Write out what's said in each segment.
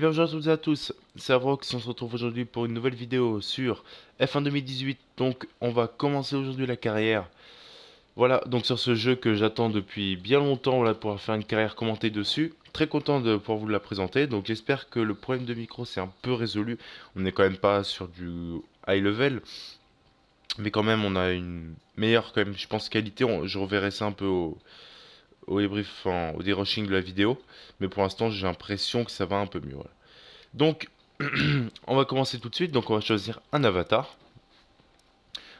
bien bonjour à toutes et à tous, c'est Avrox, on se retrouve aujourd'hui pour une nouvelle vidéo sur F1 2018. Donc on va commencer aujourd'hui la carrière. Voilà, donc sur ce jeu que j'attends depuis bien longtemps, voilà, pour faire une carrière commentée dessus. Très content de pouvoir vous la présenter, donc j'espère que le problème de micro c'est un peu résolu. On n'est quand même pas sur du high level, mais quand même on a une meilleure quand même, je pense, qualité. Je reverrai ça un peu au débrief, enfin, au dérushing de la vidéo, mais pour l'instant j'ai l'impression que ça va un peu mieux. Voilà. Donc, on va commencer tout de suite. Donc, on va choisir un avatar.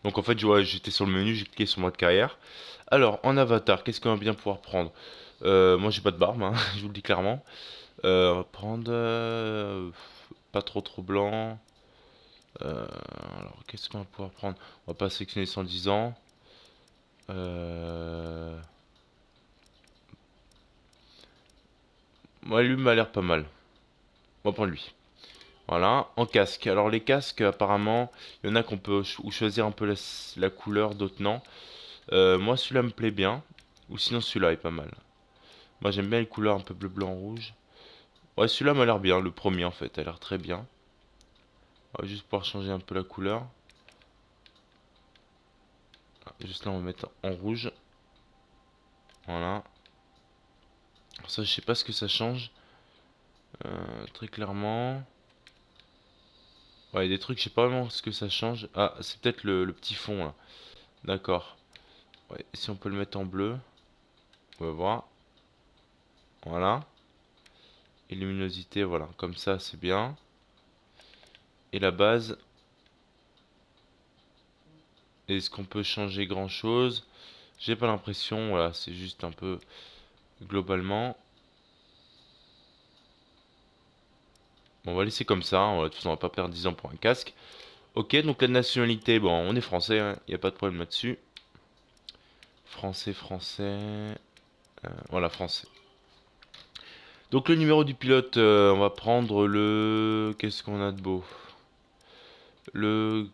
Donc, en fait, j'étais sur le menu, j'ai cliqué sur mode carrière. Alors, en avatar, qu'est-ce qu'on va bien pouvoir prendre? Moi, j'ai pas de barbe, hein, je vous le dis clairement. On va prendre pas trop blanc. Euh, alors, qu'est-ce qu'on va pouvoir prendre? On va pas sélectionner 110 ans. Euh... Moi, lui m'a l'air pas mal. On va prendre lui. Voilà, en casque. Alors les casques, apparemment, il y en a qu'on peut ou choisir un peu la couleur, d'autres non. Moi, celui-là me plaît bien. Ou sinon, celui-là est pas mal. Moi, j'aime bien les couleurs un peu bleu, blanc, rouge. Ouais, celui-là m'a l'air bien. Le premier, en fait, a l'air très bien. On va juste pouvoir changer un peu la couleur. Juste là, on va mettre en rouge. Voilà. Ça, je sais pas ce que ça change. Très clairement. Ouais, des trucs, je sais pas vraiment ce que ça change. Ah, c'est peut-être le petit fond, là. D'accord. Ouais, si on peut le mettre en bleu. On va voir. Voilà. Et luminosité, voilà. Comme ça, c'est bien. Et la base. Est-ce qu'on peut changer grand-chose? J'ai pas l'impression, voilà, c'est juste un peu globalement. Bon, on va laisser comme ça, de toute façon, on va pas perdre 10 ans pour un casque. Ok, donc la nationalité, bon, on est français, hein, y a pas de problème là-dessus. Français, français. Voilà, français. Donc le numéro du pilote, on va prendre le. Qu'est-ce qu'on a de beau? Le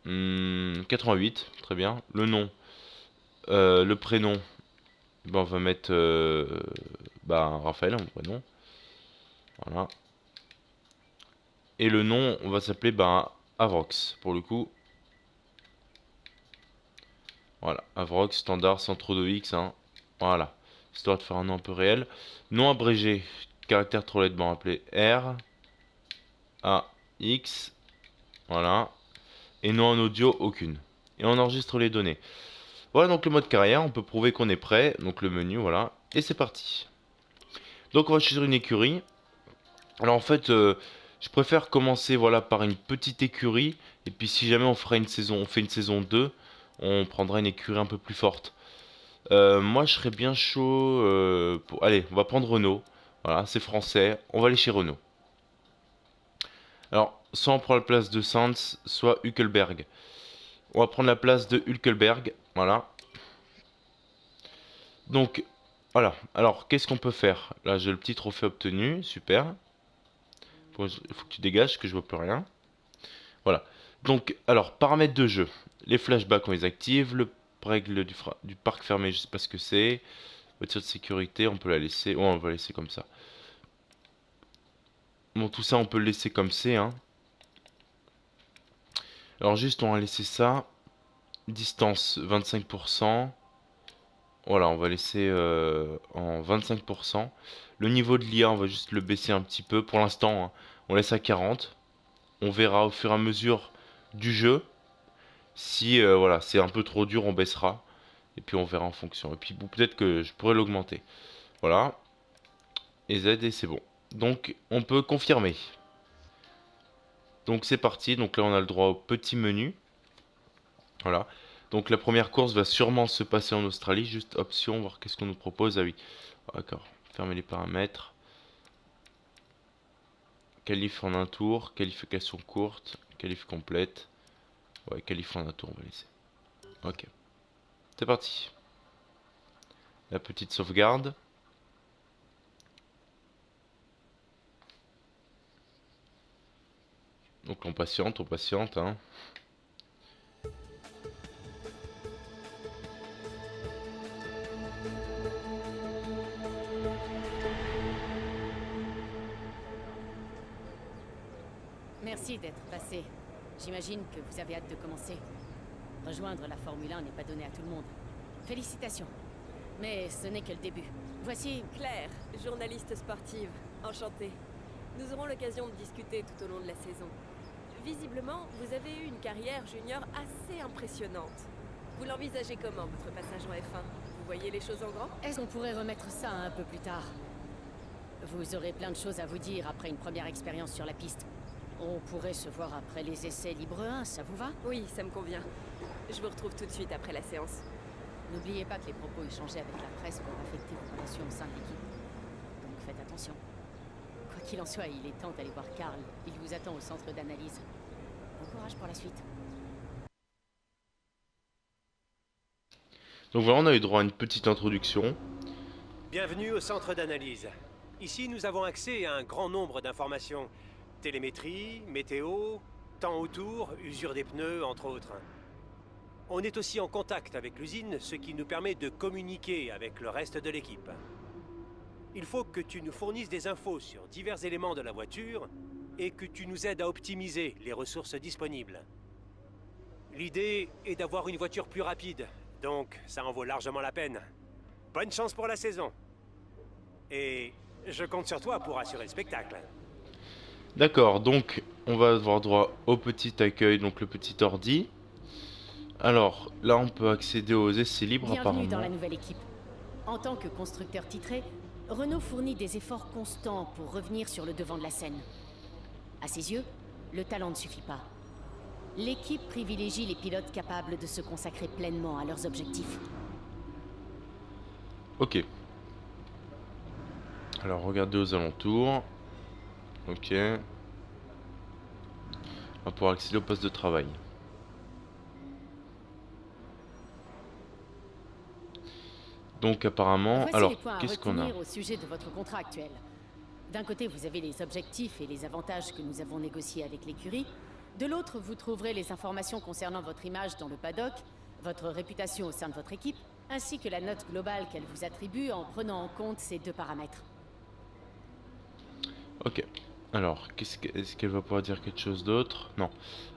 88, très bien. Le nom, le prénom, ben, on va mettre Raphaël, mon prénom. Voilà. Et le nom, on va s'appeler Avrox, pour le coup. Voilà, Avrox, standard, sans trop de X, hein. Voilà, histoire de faire un nom un peu réel. Nom abrégé, caractère trop lettres, on va appeler R, A, X, voilà. Et nom en audio, aucune. Et on enregistre les données. Voilà donc le mode carrière, on peut prouver qu'on est prêt. Donc le menu, voilà. Et c'est parti. Donc on va choisir une écurie. Alors en fait, je préfère commencer voilà par une petite écurie et puis si jamais on fera une saison, on fait une saison 2, on prendra une écurie un peu plus forte. Moi, je serais bien chaud pour. Allez, on va prendre Renault. Voilà, c'est français. On va aller chez Renault. Alors, soit on prend la place de Sainz, soit Hülkenberg. On va prendre la place de Hülkenberg. Voilà. Donc, voilà. Alors, qu'est-ce qu'on peut faire? Là, j'ai le petit trophée obtenu. Super. Faut que tu dégages, que je vois plus rien. Voilà. Donc, alors, paramètres de jeu. Les flashbacks, on les active. Le règle du parc fermé, je sais pas ce que c'est. Voiture de sécurité, on peut la laisser. Oh, on va la laisser comme ça. Bon, tout ça, on peut le laisser comme c'est, hein. Alors, juste, on va laisser ça. Distance, 25%. Voilà, on va laisser en 25%. Le niveau de l'IA, on va juste le baisser un petit peu. Pour l'instant, hein, on laisse à 40. On verra au fur et à mesure du jeu. Si voilà, c'est un peu trop dur, on baissera. Et puis on verra en fonction. Et puis bon, peut-être que je pourrais l'augmenter. Voilà. Et Z et c'est bon. Donc on peut confirmer. Donc c'est parti. Donc là on a le droit au petit menu. Voilà. Donc la première course va sûrement se passer en Australie. Juste option, voir qu'est-ce qu'on nous propose. Ah oui. D'accord. Fermer les paramètres. Qualif en un tour. Qualification courte. Qualif complète. Ouais, qualif en un tour, on va laisser. Ok. C'est parti. La petite sauvegarde. Donc on patiente, hein. Merci d'être passé. J'imagine que vous avez hâte de commencer. Rejoindre la Formule 1 n'est pas donné à tout le monde. Félicitations. Mais ce n'est que le début. Voici... Claire, journaliste sportive. Enchantée. Nous aurons l'occasion de discuter tout au long de la saison. Visiblement, vous avez eu une carrière junior assez impressionnante. Vous l'envisagez comment, votre passage en F1? Vous voyez les choses en grand? Est-ce qu'on pourrait remettre ça un peu plus tard? Vous aurez plein de choses à vous dire après une première expérience sur la piste. On pourrait se voir après les essais Libre 1, ça vous va? Oui, ça me convient. Je vous retrouve tout de suite après la séance. N'oubliez pas que les propos échangés avec la presse peuvent affecter vos relations au sein de l'équipe. Donc faites attention. Quoi qu'il en soit, il est temps d'aller voir Karl. Il vous attend au centre d'analyse. Bon courage pour la suite. Donc voilà, on a eu droit à une petite introduction. Bienvenue au centre d'analyse. Ici, nous avons accès à un grand nombre d'informations. Télémétrie, météo, temps autour, usure des pneus, entre autres. On est aussi en contact avec l'usine, ce qui nous permet de communiquer avec le reste de l'équipe. Il faut que tu nous fournisses des infos sur divers éléments de la voiture et que tu nous aides à optimiser les ressources disponibles. L'idée est d'avoir une voiture plus rapide, donc ça en vaut largement la peine. Bonne chance pour la saison. Et je compte sur toi pour assurer le spectacle. D'accord, donc on va avoir droit au petit accueil, donc le petit ordi. Alors là, on peut accéder aux essais libres Bienvenue apparemment. dans la nouvelle équipe. En tant que constructeur titré, Renault fournit des efforts constants pour revenir sur le devant de la scène. À ses yeux, le talent ne suffit pas. L'équipe privilégie les pilotes capables de se consacrer pleinement à leurs objectifs. Ok. Alors regardez aux alentours. Ok. On va pouvoir accéder au poste de travail. Donc apparemment, Voici alors les points à qu'est-ce qu'on a? retenir au sujet de votre contrat actuel. D'un côté, vous avez les objectifs et les avantages que nous avons négociés avec l'écurie. De l'autre, vous trouverez les informations concernant votre image dans le paddock, votre réputation au sein de votre équipe, ainsi que la note globale qu'elle vous attribue en prenant en compte ces deux paramètres. Ok. Alors, est-ce qu'elle va pouvoir dire quelque chose d'autre? Non.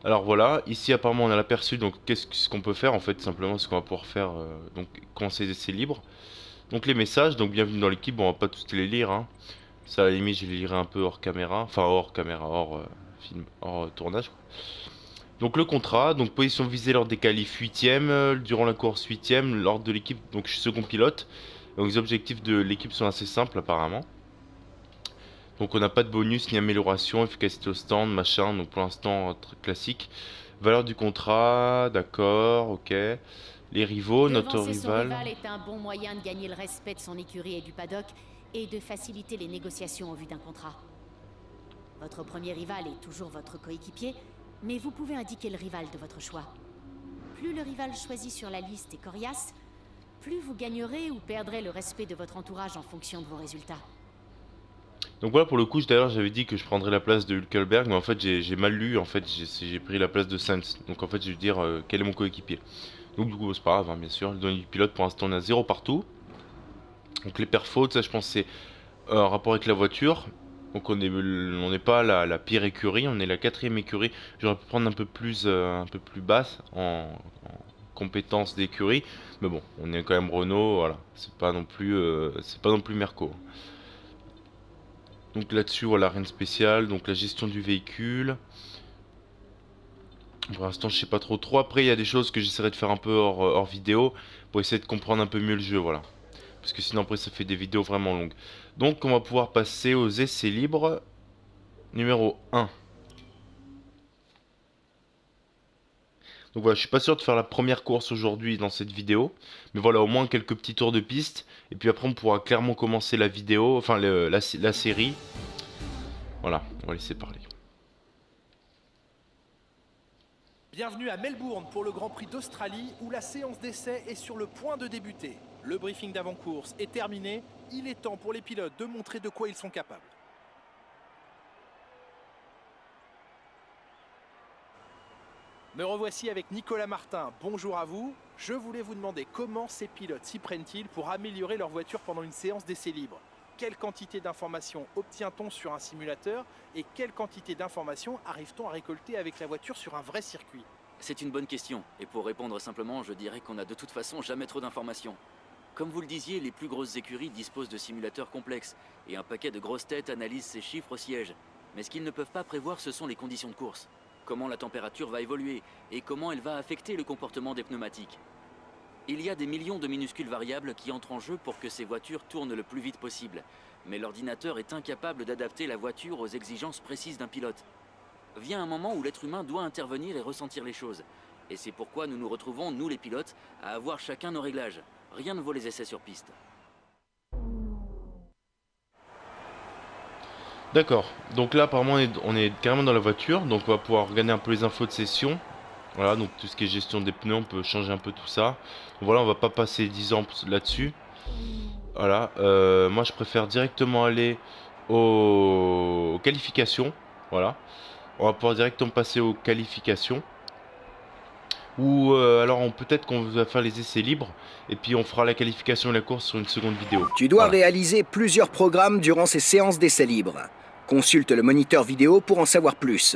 Alors voilà, ici apparemment on a l'aperçu, donc qu'est-ce qu'on peut faire en fait, simplement ce qu'on va pouvoir faire, donc quand c'est libre. Donc les messages, donc bienvenue dans l'équipe, bon on va pas tous les lire, hein. Ça à la limite je les lirai un peu hors caméra, enfin hors caméra, hors film, hors tournage, quoi. Donc le contrat, donc position visée lors des qualifs 8ème, durant la course 8ème, lors de l'équipe, donc je suis second pilote. Donc les objectifs de l'équipe sont assez simples apparemment. Donc on n'a pas de bonus ni amélioration, efficacité au stand, machin, donc pour l'instant très classique. Valeur du contrat, d'accord, ok. Les rivaux, notre Devancer son rival. rival est un bon moyen de gagner le respect de son écurie et du paddock, et de faciliter les négociations en vue d'un contrat. Votre premier rival est toujours votre coéquipier, mais vous pouvez indiquer le rival de votre choix. Plus le rival choisi sur la liste est coriace, plus vous gagnerez ou perdrez le respect de votre entourage en fonction de vos résultats. Donc voilà, pour le coup, d'ailleurs j'avais dit que je prendrais la place de Hülkenberg, mais en fait j'ai mal lu, en fait j'ai pris la place de Sainz. Donc en fait je vais dire quel est mon coéquipier. Donc du coup c'est pas grave, hein, bien sûr. Le données du pilote pour l'instant on a 0 partout. Donc les perfos, ça je pense c'est en rapport avec la voiture. Donc on n'est pas la pire écurie, on est la 4ème écurie. J'aurais pu prendre un peu plus basse en compétence d'écurie, mais bon, on est quand même Renault, voilà. C'est pas non plus Merco. Donc là-dessus, voilà, rien de spécial. Donc la gestion du véhicule. Pour l'instant, je sais pas trop. Après, il y a des choses que j'essaierai de faire un peu hors vidéo pour essayer de comprendre un peu mieux le jeu, voilà. Parce que sinon, après, ça fait des vidéos vraiment longues. Donc, on va pouvoir passer aux essais libres. Numéro 1. Donc voilà, je suis pas sûr de faire la première course aujourd'hui dans cette vidéo. Mais voilà, au moins quelques petits tours de piste. Et puis après, on pourra clairement commencer la vidéo, enfin la série. Voilà, on va laisser parler. Bienvenue à Melbourne pour le Grand Prix d'Australie où la séance d'essai est sur le point de débuter. Le briefing d'avant-course est terminé. Il est temps pour les pilotes de montrer de quoi ils sont capables. Me revoici avec Nicolas Martin. Bonjour à vous. Je voulais vous demander comment ces pilotes s'y prennent-ils pour améliorer leur voiture pendant une séance d'essai libre. Quelle quantité d'informations obtient-on sur un simulateur et quelle quantité d'informations arrive-t-on à récolter avec la voiture sur un vrai circuit? C'est une bonne question, et pour répondre simplement, je dirais qu'on n'a de toute façon jamais trop d'informations. Comme vous le disiez, les plus grosses écuries disposent de simulateurs complexes, et un paquet de grosses têtes analysent ces chiffres au siège. Mais ce qu'ils ne peuvent pas prévoir, ce sont les conditions de course. Comment la température va évoluer, et comment elle va affecter le comportement des pneumatiques. Il y a des millions de minuscules variables qui entrent en jeu pour que ces voitures tournent le plus vite possible. Mais l'ordinateur est incapable d'adapter la voiture aux exigences précises d'un pilote. Vient un moment où l'être humain doit intervenir et ressentir les choses. Et c'est pourquoi nous nous retrouvons, nous les pilotes, à avoir chacun nos réglages. Rien ne vaut les essais sur piste. D'accord, donc là apparemment on est carrément dans la voiture, donc on va pouvoir regarder un peu les infos de session. Voilà, donc tout ce qui est gestion des pneus, on peut changer un peu tout ça. Voilà, on va pas passer 10 ans là-dessus. Voilà, moi je préfère directement aller aux qualifications. Voilà, on va pouvoir directement passer aux qualifications. Ou alors peut-être qu'on va faire les essais libres et puis on fera la qualification et la course sur une seconde vidéo. Tu dois Voilà. réaliser plusieurs programmes durant ces séances d'essais libres. Consulte le moniteur vidéo pour en savoir plus.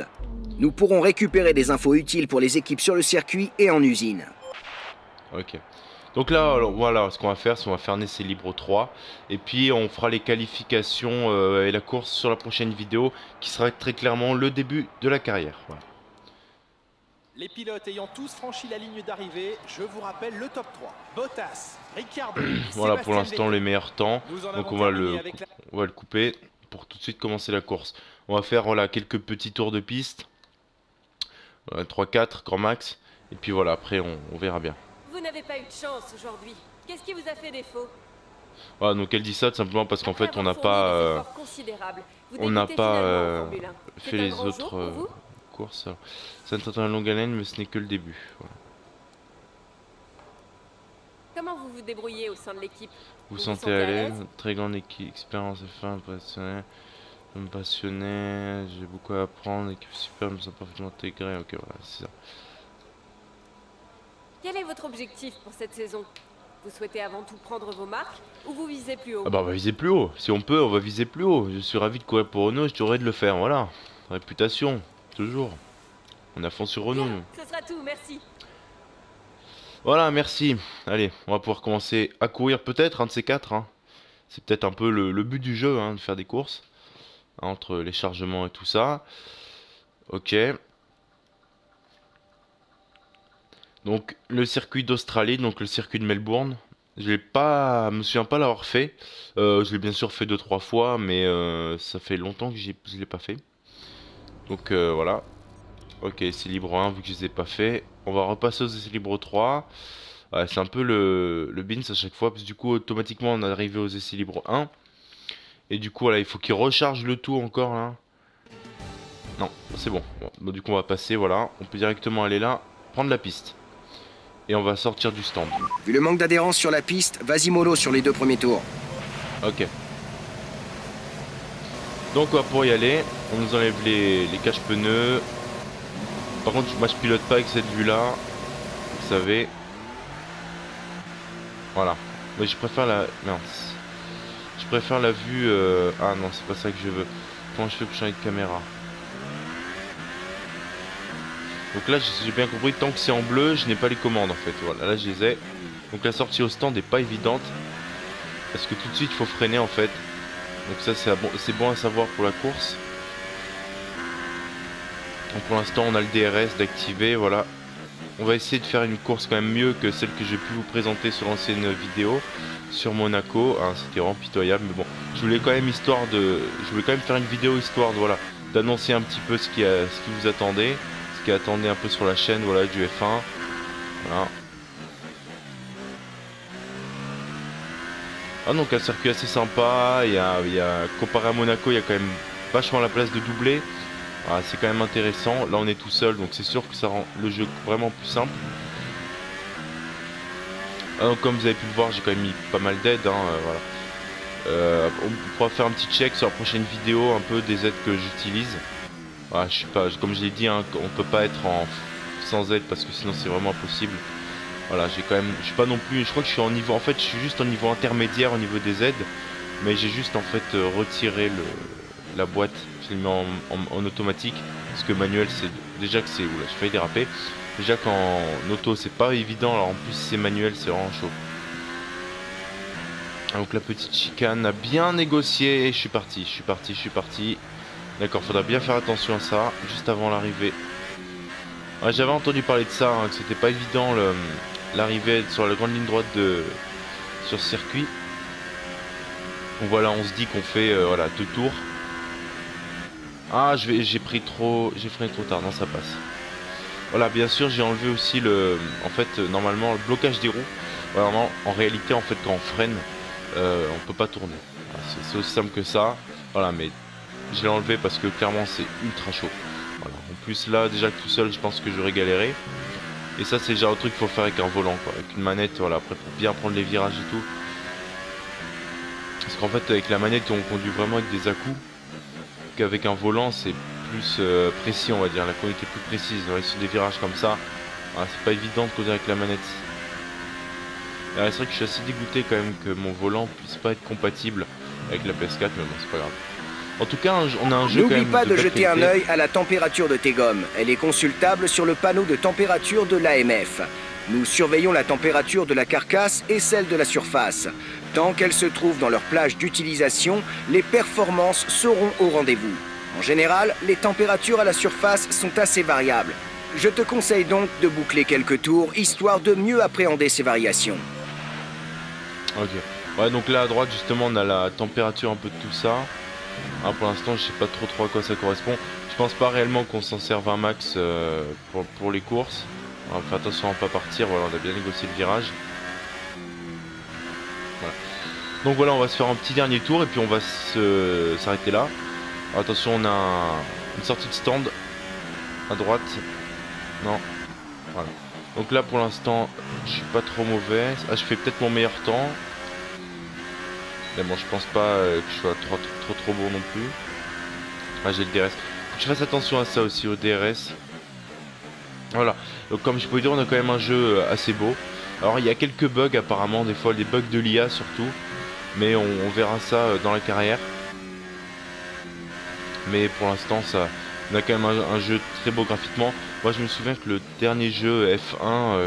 Nous pourrons récupérer des infos utiles pour les équipes sur le circuit et en usine. Ok. Donc là, alors, voilà, ce qu'on va faire, c'est qu'on va faire un essai libre 3. Et puis on fera les qualifications et la course sur la prochaine vidéo, qui sera très clairement le début de la carrière. Voilà. Les pilotes ayant tous franchi la ligne d'arrivée, je vous rappelle le top 3. Bottas, Ricciardo, Voilà pour Sébastien l'instant Vettel. les meilleurs temps. Nous en Donc avons on va terminé avec la... le couper pour tout de suite commencer la course. On va faire voilà, quelques petits tours de piste. 3-4 grand max. Et puis voilà, après on verra bien. Vous n'avez pas eu de chance aujourd'hui. Qu'est-ce qui vous a fait défaut? Voilà, donc elle dit ça tout simplement parce qu'en Après fait on n'a avoir fourni des pas, efforts considérables, vous on n'a débutez pas finalement en Formule 1. C'est fait un les grand jour autres pour vous? courses. Alors, ça ne s'attend à longue haleine mais ce n'est que le début. Voilà. Comment vous vous débrouillez au sein de l'équipe? Vous Vous sentez à l'aise? Très grande expérience et fin, impressionnant. Je me passionnais, j'ai beaucoup à apprendre, équipe super, je me sens parfaitement intégré. Ok, voilà, c'est ça. Quel est votre objectif pour cette saison? Vous souhaitez avant tout prendre vos marques ou vous visez plus haut? Ah bah on va viser plus haut. Si on peut, on va viser plus haut. Je suis ravi de courir pour Renault, je t'aurais de le faire, voilà. Réputation, toujours. On est à fond sur Renault, nous. Ce sera tout, merci. Voilà, merci. Allez, on va pouvoir commencer à courir peut-être, un de ces quatre. Hein. C'est peut-être un peu le but du jeu, hein, de faire des courses. Entre les chargements et tout ça. Ok. Donc le circuit d'Australie, donc le circuit de Melbourne. Je me souviens pas l'avoir fait. Je l'ai bien sûr fait 2-3 fois, mais ça fait longtemps que je l'ai pas fait. Donc voilà. Ok, c'est libre 1 vu que je les ai pas fait. On va repasser aux essais libre 3. Ouais, c'est un peu le bins à chaque fois, parce que du coup automatiquement on est arrivé aux essais libre 1. Et du coup voilà, il faut qu'il recharge le tout encore là. Non, c'est bon. Bon, du coup on va passer, voilà. On peut directement aller là, prendre la piste. Et on va sortir du stand. Vu le manque d'adhérence sur la piste, vas-y mollo sur les 2 premiers tours. Ok. Donc on va pouvoir y aller. On nous enlève les cache-pneus. Par contre moi je pilote pas avec cette vue là. Vous savez. Voilà. Mais je préfère la... Mince. Je préfère la vue... Ah non, c'est pas ça que je veux. Comment je fais pour changer de caméra? Donc là, j'ai bien compris, tant que c'est en bleu, je n'ai pas les commandes en fait. Voilà, là je les ai. Donc la sortie au stand n'est pas évidente. Parce que tout de suite, il faut freiner en fait. Donc ça, c'est bon à savoir pour la course. Donc pour l'instant, on a le DRS d'activer, voilà. On va essayer de faire une course quand même mieux que celle que j'ai pu vous présenter sur l'ancienne vidéo. Sur Monaco, hein, c'était vraiment pitoyable. Mais bon, je voulais quand même faire une vidéo histoire de, voilà, d'annoncer un petit peu ce qui vous attendait. Ce qui attendait un peu sur la chaîne, voilà, du F1. Voilà. Ah, donc un circuit assez sympa. Comparé à Monaco, il y a quand même vachement la place de doubler. Voilà, c'est quand même intéressant. Là on est tout seul, donc c'est sûr que ça rend le jeu vraiment plus simple. Ah, donc, comme vous avez pu le voir, j'ai quand même mis pas mal d'aides, hein, voilà. On pourra faire un petit check sur la prochaine vidéo un peu des aides que j'utilise. Voilà, je suis pas, comme je l'ai dit, hein, on peut pas être sans aide parce que sinon c'est vraiment impossible. Voilà, je suis pas non plus, je crois que je suis en niveau, en fait je suis juste en niveau intermédiaire au niveau des aides. mais j'ai juste en fait retiré la boîte, je l'ai mis en automatique, parce que manuel c'est déjà que c'est, oula j'ai failli déraper, déjà qu'en auto c'est pas évident, alors en plus si c'est manuel c'est vraiment chaud. Donc la petite chicane a bien négocié et je suis parti. D'accord, faudra bien faire attention à ça, juste avant l'arrivée. Ouais, j'avais entendu parler de ça, hein, que c'était pas évident l'arrivée sur la grande ligne droite sur ce circuit. Donc voilà, on se dit qu'on fait voilà, 2 tours. Ah, j'ai freiné trop tard, non ça passe. Voilà, bien sûr j'ai enlevé aussi en fait normalement le blocage des roues. Voilà, non, en réalité en fait quand on freine, on peut pas tourner. Voilà, c'est aussi simple que ça. Voilà, mais je l'ai enlevé parce que clairement c'est ultra chaud. Voilà. En plus là déjà que tout seul je pense que j'aurais galéré. Et ça c'est déjà un truc qu'il faut faire avec un volant quoi. Avec une manette, voilà, après pour bien prendre les virages et tout. Parce qu'en fait avec la manette on conduit vraiment avec des à-coups. Qu'avec un volant c'est plus précis on va dire. La conduite est plus précise. Sur des virages comme ça, voilà, c'est pas évident de conduire avec la manette. C'est vrai que je suis assez dégoûté quand même que mon volant puisse pas être compatible avec la PS4, mais bon c'est pas grave. En tout cas, on a un jeu quand même. N'oublie pas de jeter un qualité. œil à la température de tes gommes. Elle est consultable sur le panneau de température de l'AMF. Nous surveillons la température de la carcasse et celle de la surface. Tant qu'elles se trouvent dans leur plage d'utilisation, les performances seront au rendez-vous. En général, les températures à la surface sont assez variables. Je te conseille donc de boucler quelques tours, histoire de mieux appréhender ces variations. Ok. Ouais, donc là à droite justement on a la température un peu de tout ça. Ah, pour l'instant je sais pas trop à quoi ça correspond. Je pense pas réellement qu'on s'en serve un max pour les courses. On va faire attention à pas partir, voilà on a bien négocié le virage. Voilà. Donc voilà, on va se faire un petit dernier tour et puis on va s'arrêter là. Alors, attention, on a une sortie de stand à droite. Non. Voilà. Donc là pour l'instant je suis pas trop mauvais. Ah, je fais peut-être mon meilleur temps. Mais bon, je pense pas que je sois trop bon non plus. Ah, j'ai le DRS. Faut que je fasse attention à ça aussi, au DRS. Voilà. Donc comme je peux dire, on a quand même un jeu assez beau. Alors il y a quelques bugs apparemment, des fois des bugs de l'IA surtout. Mais on verra ça dans la carrière. Mais pour l'instant, on a quand même un jeu très beau graphiquement. Moi je me souviens que le dernier jeu F1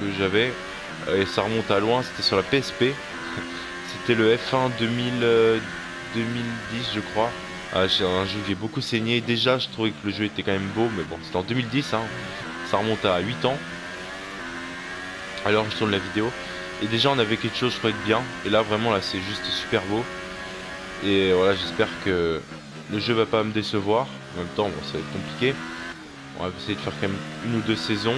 que j'avais, et ça remonte à loin, c'était sur la PSP. C'était le F1 2010 je crois. Ah, c'est un jeu qui a beaucoup saigné. Déjà je trouvais que le jeu était quand même beau, mais bon c'était en 2010 hein. Ça remonte à 8 ans. Alors je tourne la vidéo. Et déjà on avait quelque chose je crois de bien. Et là vraiment là c'est juste super beau. Et voilà, j'espère que le jeu va pas me décevoir. En même temps bon, ça va être compliqué. On va essayer de faire quand même 1 ou 2 saisons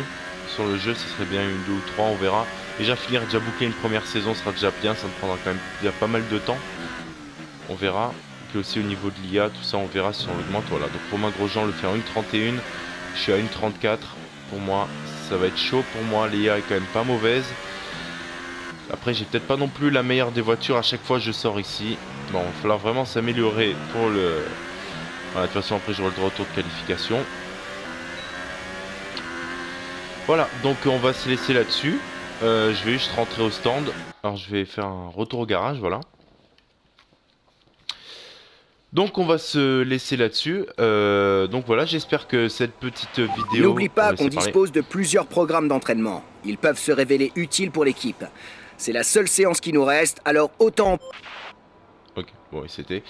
sur le jeu, ce serait bien 1, 2 ou 3, on verra. Déjà boucler une première saison sera déjà bien, ça me prendra quand même déjà pas mal de temps. On verra. Et puis aussi au niveau de l'IA, tout ça on verra si on l'augmente. Voilà, donc Romain Grosjean le fait en 1.31, je suis à 1.34. Pour moi, ça va être chaud pour moi, l'IA est quand même pas mauvaise. Après j'ai peut-être pas non plus la meilleure des voitures, à chaque fois je sors ici. Bon, il va falloir vraiment s'améliorer pour le... Voilà, de toute façon après j'aurai le droit au tour de qualification. Voilà, donc on va se laisser là-dessus. Je vais juste rentrer au stand. Alors je vais faire un retour au garage, voilà. Donc on va se laisser là-dessus. Donc voilà, j'espère que cette petite vidéo... N'oublie pas qu'on dispose de plusieurs programmes d'entraînement. Ils peuvent se révéler utiles pour l'équipe. C'est la seule séance qui nous reste, alors autant... Ok, bon et c'était...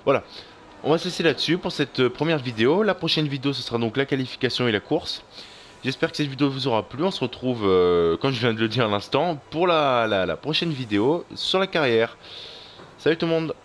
Voilà, on va se laisser là-dessus pour cette première vidéo. La prochaine vidéo, ce sera donc la qualification et la course. J'espère que cette vidéo vous aura plu. On se retrouve, comme je viens de le dire à l'instant, pour la prochaine vidéo sur la carrière. Salut tout le monde!